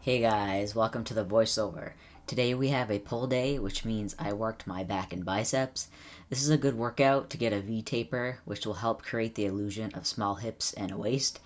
Hey guys, welcome to the voiceover. Today we have a pull day, which means I worked my back and biceps. This is a good workout to get a V-taper, which will help create the illusion of small hips and a waist.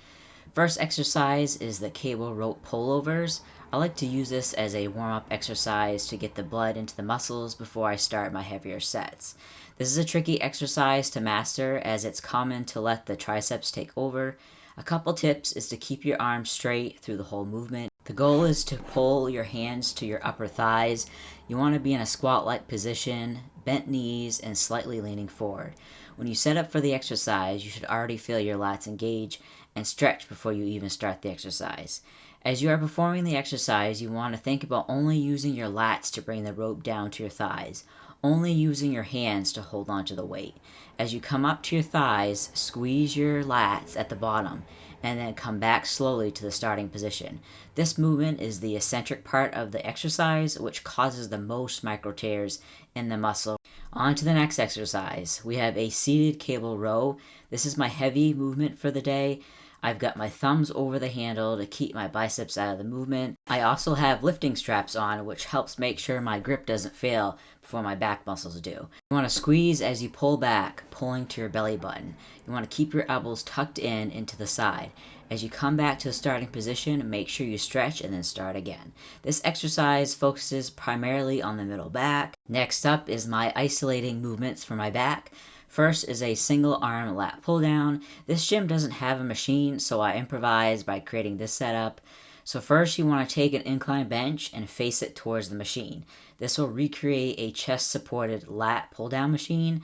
First exercise is the cable rope pullovers. I like to use this as a warm-up exercise to get the blood into the muscles before I start my heavier sets. This is a tricky exercise to master as it's common to let the triceps take over. A couple tips is to keep your arms straight through the whole movement. The goal is to pull your hands to your upper thighs. You want to be in a squat-like position, bent knees, and slightly leaning forward. When you set up for the exercise, you should already feel your lats engage and stretch before you even start the exercise. As you are performing the exercise, you want to think about only using your lats to bring the rope down to your thighs, only using your hands to hold onto the weight. As you come up to your thighs, squeeze your lats at the bottom, and then come back slowly to the starting position. This movement is the eccentric part of the exercise, which causes the most micro tears in the muscle. On to the next exercise. We have a seated cable row. This is my heavy movement for the day. I've got my thumbs over the handle to keep my biceps out of the movement. I also have lifting straps on, which helps make sure my grip doesn't fail before my back muscles do. You want to squeeze as you pull back, pulling to your belly button. You want to keep your elbows tucked in into the side. As you come back to the starting position, make sure you stretch and then start again. This exercise focuses primarily on the middle back. Next up is my isolating movements for my back. First is a single arm lat pull down. This gym doesn't have a machine, so I improvised by creating this setup. So first you want to take an incline bench and face it towards the machine. This will recreate a chest supported lat pull down machine.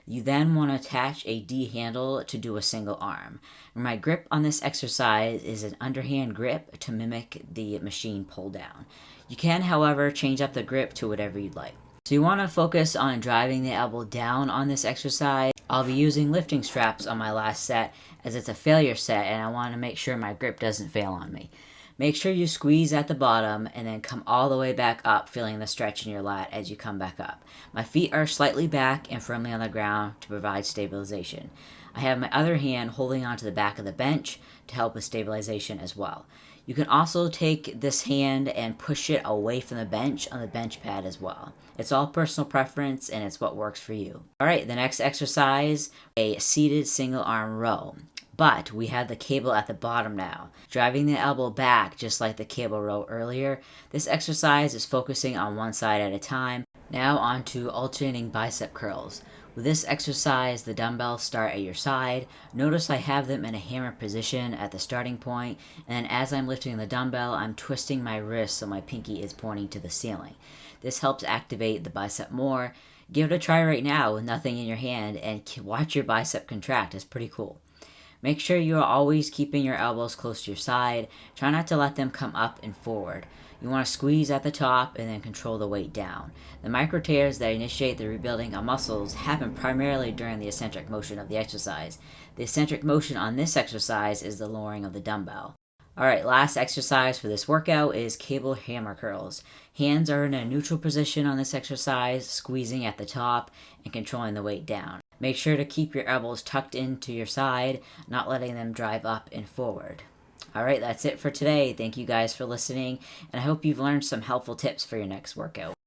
You then want to attach a D handle to do a single arm. My grip on this exercise is an underhand grip to mimic the machine pull down. You can, however, change up the grip to whatever you'd like. So you want to focus on driving the elbow down on this exercise. I'll be using lifting straps on my last set as it's a failure set and I want to make sure my grip doesn't fail on me. Make sure you squeeze at the bottom and then come all the way back up, feeling the stretch in your lat as you come back up. My feet are slightly back and firmly on the ground to provide stabilization. I have my other hand holding onto the back of the bench to help with stabilization as well. You can also take this hand and push it away from the bench on the bench pad as well. It's all personal preference and it's what works for you. Alright, the next exercise, a seated single arm row. But we have the cable at the bottom now. Driving the elbow back just like the cable row earlier. This exercise is focusing on one side at a time. Now on to alternating bicep curls. With this exercise, the dumbbells start at your side. Notice I have them in a hammer position at the starting point, and then as I'm lifting the dumbbell, I'm twisting my wrist so my pinky is pointing to the ceiling. This helps activate the bicep more. Give it a try right now with nothing in your hand and watch your bicep contract. It's pretty cool. Make sure you are always keeping your elbows close to your side. Try not to let them come up and forward. You want to squeeze at the top and then control the weight down. The micro tears that initiate the rebuilding of muscles happen primarily during the eccentric motion of the exercise. The eccentric motion on this exercise is the lowering of the dumbbell. Alright, last exercise for this workout is cable hammer curls. Hands are in a neutral position on this exercise, squeezing at the top and controlling the weight down. Make sure to keep your elbows tucked into your side, not letting them drive up and forward. Alright, that's it for today. Thank you guys for listening, and I hope you've learned some helpful tips for your next workout.